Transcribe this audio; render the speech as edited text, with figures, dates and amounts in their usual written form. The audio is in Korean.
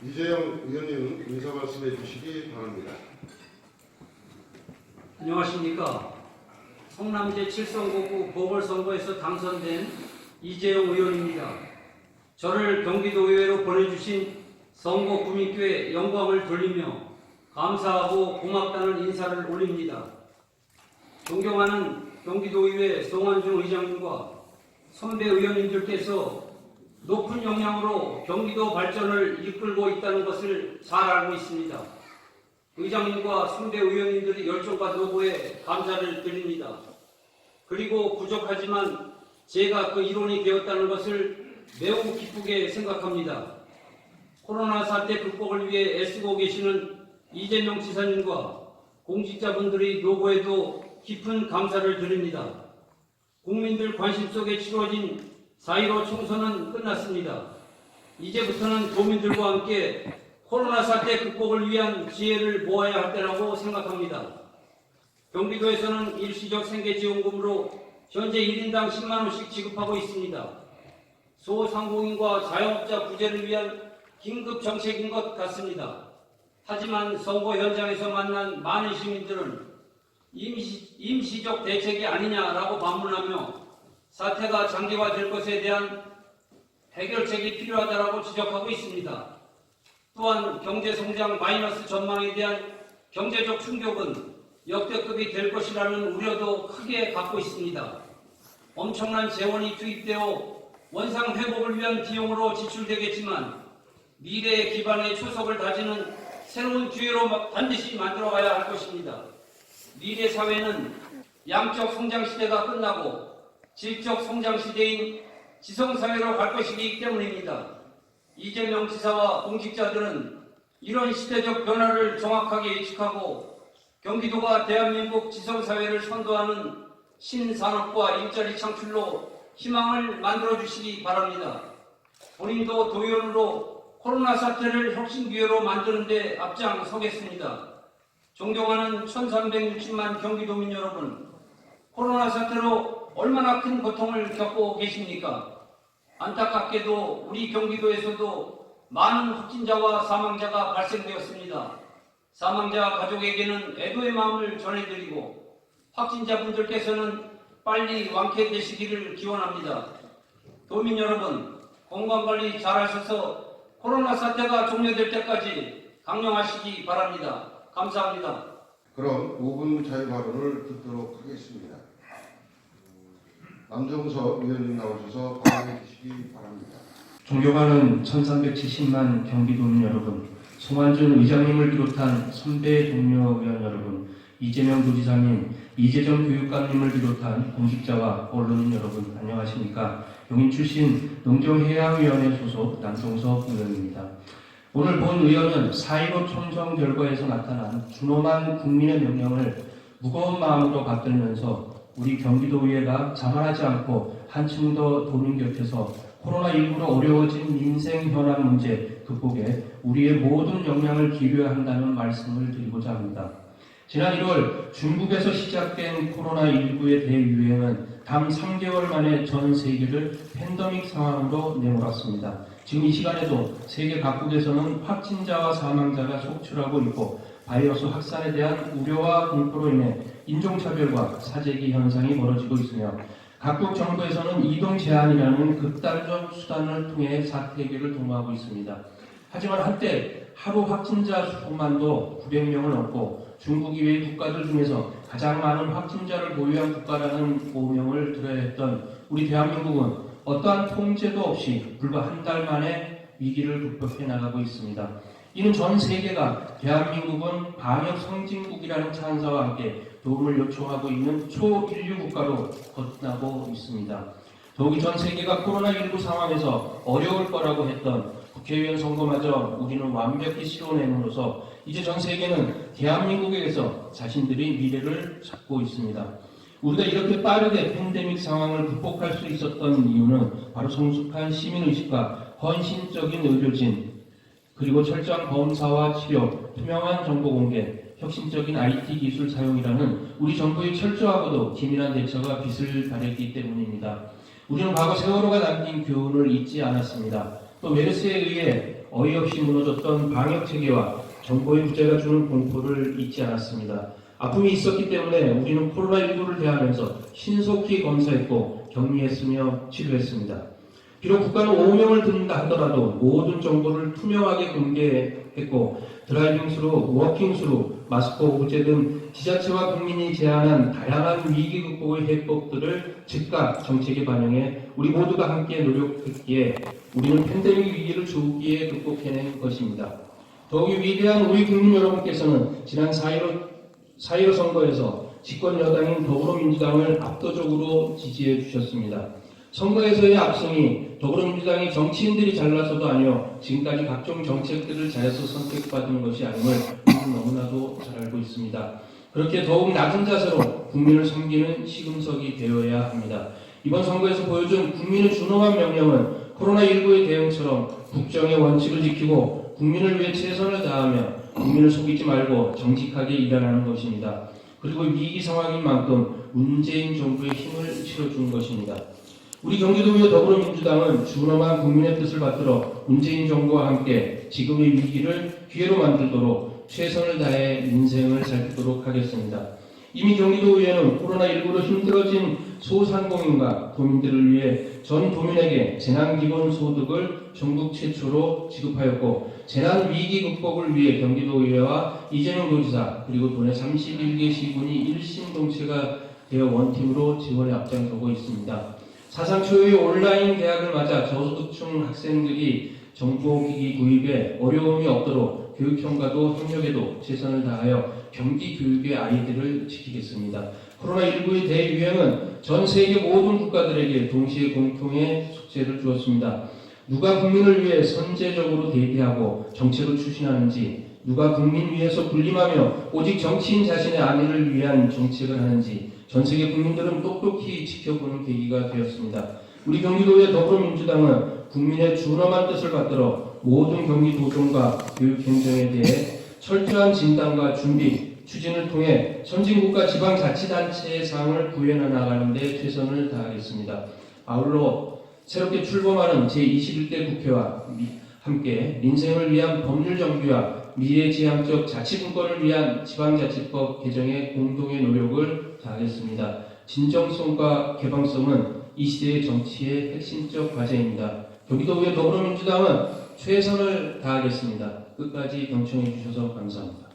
이재영 의원님 인사 말씀해 주시기 바랍니다. 안녕하십니까. 성남 제7선거구 보궐선거에서 당선된 이재영 의원입니다. 저를 경기도의회로 보내주신 선거 구민께 영광을 돌리며 감사하고 고맙다는 인사를 올립니다. 존경하는 경기도의회 송환준 의장님과 선배 의원님들께서 높은 역량으로 경기도 발전을 이끌고 있다는 것을 잘 알고 있습니다. 의장님과 선배 의원님들의 열정과 노고에 감사를 드립니다. 그리고 부족하지만 제가 그 일원이 되었다는 것을 매우 기쁘게 생각합니다. 코로나 사태 극복을 위해 애쓰고 계시는 이재명 지사님과 공직자분들의 노고에도 깊은 감사를 드립니다. 국민들 관심 속에 치러진 4.15 총선은 끝났습니다. 이제부터는 도민들과 함께 코로나 사태 극복을 위한 지혜를 모아야 할 때라고 생각합니다. 경기도에서는 일시적 생계지원금으로 현재 1인당 10만 원씩 지급하고 있습니다. 소상공인과 자영업자 구제를 위한 긴급 정책인 것 같습니다. 하지만 선거 현장에서 만난 많은 시민들은 임시적 대책이 아니냐라고 반문하며 사태가 장기화될 것에 대한 해결책이 필요하다라고 지적하고 있습니다. 또한 경제성장 마이너스 전망에 대한 경제적 충격은 역대급이 될 것이라는 우려도 크게 갖고 있습니다. 엄청난 재원이 투입되어 원상 회복을 위한 비용으로 지출되겠지만 미래의 기반의 초석을 다지는 새로운 기회로 반드시 만들어가야 할 것입니다. 미래 사회는 양적 성장 시대가 끝나고 질적 성장 시대인 지성사회로 갈 것이기 때문입니다. 이재명 지사와 공직자들은 이런 시대적 변화를 정확하게 예측하고 경기도가 대한민국 지성사회를 선도하는 신산업과 일자리 창출로 희망을 만들어주시기 바랍니다. 본인도 도의원으로 코로나 사태를 혁신기회로 만드는 데 앞장서겠습니다. 존경하는 1360만 경기도민 여러분, 코로나 사태로 얼마나 큰 고통을 겪고 계십니까? 안타깝게도 우리 경기도에서도 많은 확진자와 사망자가 발생되었습니다. 사망자 가족에게는 애도의 마음을 전해드리고 확진자분들께서는 빨리 완쾌되시기를 기원합니다. 도민 여러분, 건강관리 잘하셔서 코로나 사태가 종료될 때까지 강령하시기 바랍니다. 감사합니다. 그럼 5분 자유 발언을 듣도록 하겠습니다. 남정석 의원님 나오셔서 발언해 주시기 바랍니다. 존경하는 1370만 경기도민 여러분, 송환준 의장님을 비롯한 선배 동료 의원 여러분, 이재명 도지사님, 이재정 교육감님을 비롯한 공직자와 언론인 여러분, 안녕하십니까? 용인 출신 농정해양위원회 소속 남정석 의원입니다. 오늘 본 의원은 4.15 총선 결과에서 나타난 준엄한 국민의 명령을 무거운 마음으로 받들면서 우리 경기도의회가 자만하지 않고 한층 더 도민 곁에서 코로나19로 어려워진 민생 현안 문제 극복에 우리의 모든 역량을 기울여야 한다는 말씀을 드리고자 합니다. 지난 1월 중국에서 시작된 코로나19의 대유행은 단 3개월 만에 전 세계를 팬데믹 상황으로 내몰았습니다. 지금 이 시간에도 세계 각국에서는 확진자와 사망자가 속출하고 있고 바이러스 확산에 대한 우려와 공포로 인해 인종차별과 사재기 현상이 벌어지고 있으며 각국 정부에서는 이동 제한이라는 극단적 수단을 통해 사태 해결을 도모하고 있습니다. 하지만 한때 하루 확진자 수만도 900명을 넘고 중국 이외의 국가들 중에서 가장 많은 확진자를 보유한 국가라는 오명을 들어야 했던 우리 대한민국은 어떠한 통제도 없이 불과 한 달 만에 위기를 극복해 나가고 있습니다. 이는 전 세계가 대한민국은 방역 선진국이라는 찬사와 함께 도움을 요청하고 있는 초인류 국가로 거듭나고 있습니다. 더욱이 전 세계가 코로나19 상황에서 어려울 거라고 했던 국회의원 선거마저 우리는 완벽히 치러냄으로써 이제 전 세계는 대한민국에게서 자신들의 미래를 찾고 있습니다. 우리가 이렇게 빠르게 팬데믹 상황을 극복할 수 있었던 이유는 바로 성숙한 시민의식과 헌신적인 의료진, 그리고 철저한 검사와 치료, 투명한 정보 공개, 혁신적인 IT 기술 사용이라는 우리 정부의 철저하고도 기민한 대처가 빛을 발했기 때문입니다. 우리는 과거 세월호가 남긴 교훈을 잊지 않았습니다. 또 메르스에 의해 어이없이 무너졌던 방역체계와 정보의 부재가 주는 공포를 잊지 않았습니다. 아픔이 있었기 때문에 우리는 코로나19를 대하면서 신속히 검사했고 격리했으며 치료했습니다. 비록 국가는 5명을 듣는다 하더라도 모든 정보를 투명하게 공개했고 드라이빙스루, 워킹스루, 마스크 오브제 등 지자체와 국민이 제안한 다양한 위기 극복의 해법들을 즉각 정책에 반영해 우리 모두가 함께 노력했기에 우리는 팬데믹 위기를 조기에 극복해낸 것입니다. 더욱이 위대한 우리 국민 여러분께서는 지난 4.15 선거에서 집권 여당인 더불어민주당을 압도적으로 지지해 주셨습니다. 선거에서의 압승이 더불어민주당이 정치인들이 잘나서도 아니요 지금까지 각종 정책들을 잘해서 선택받은 것이 아님을 너무나도 잘 알고 있습니다. 그렇게 더욱 낮은 자세로 국민을 섬기는 시금석이 되어야 합니다. 이번 선거에서 보여준 국민을 준엄한 명령은 코로나19의 대응처럼 국정의 원칙을 지키고 국민을 위해 최선을 다하며 국민을 속이지 말고 정직하게 일하는 것입니다. 그리고 위기 상황인 만큼 문재인 정부의 힘을 실어준 것입니다. 우리 경기도의 더불어민주당은 준엄한 국민의 뜻을 받들어 문재인 정부와 함께 지금의 위기를 기회로 만들도록 최선을 다해 민생을 살피도록 하겠습니다. 이미 경기도의회는 코로나19로 힘들어진 소상공인과 도민들을 위해 전 도민에게 재난기본소득을 전국 최초로 지급하였고 재난 위기 극복을 위해 경기도의회와 이재명 도지사 그리고 도내 31개 시군이 일심동체가 되어 원팀으로 지원에 앞장서고 있습니다. 사상 초유의 온라인 대학을 맞아 저소득층 학생들이 정보기기 구입에 어려움이 없도록 교육청과도 협력에도 최선을 다하여 경기 교육의 아이들을 지키겠습니다. 코로나19의 대유행은 전 세계 모든 국가들에게 동시에 공통의 숙제를 주었습니다. 누가 국민을 위해 선제적으로 대비하고 정책을 추진하는지, 누가 국민 위해서 군림하며 오직 정치인 자신의 안위를 위한 정책을 하는지 전 세계 국민들은 똑똑히 지켜보는 계기가 되었습니다. 우리 경기도의 더불어민주당은 국민의 준엄한 뜻을 받들어 모든 경기도정과 교육행정에 대해 철저한 진단과 준비, 추진을 통해 선진국가 지방자치단체의 사항을 구현해 나가는 데 최선을 다하겠습니다. 아울러 새롭게 출범하는 제21대 국회와 함께 민생을 위한 법률 정비와 미래지향적 자치분권을 위한 지방자치법 개정에 공동의 노력을 다하겠습니다. 진정성과 개방성은 이 시대의 정치의 핵심적 과제입니다. 경기도의 더불어민주당은 최선을 다하겠습니다. 끝까지 경청해 주셔서 감사합니다.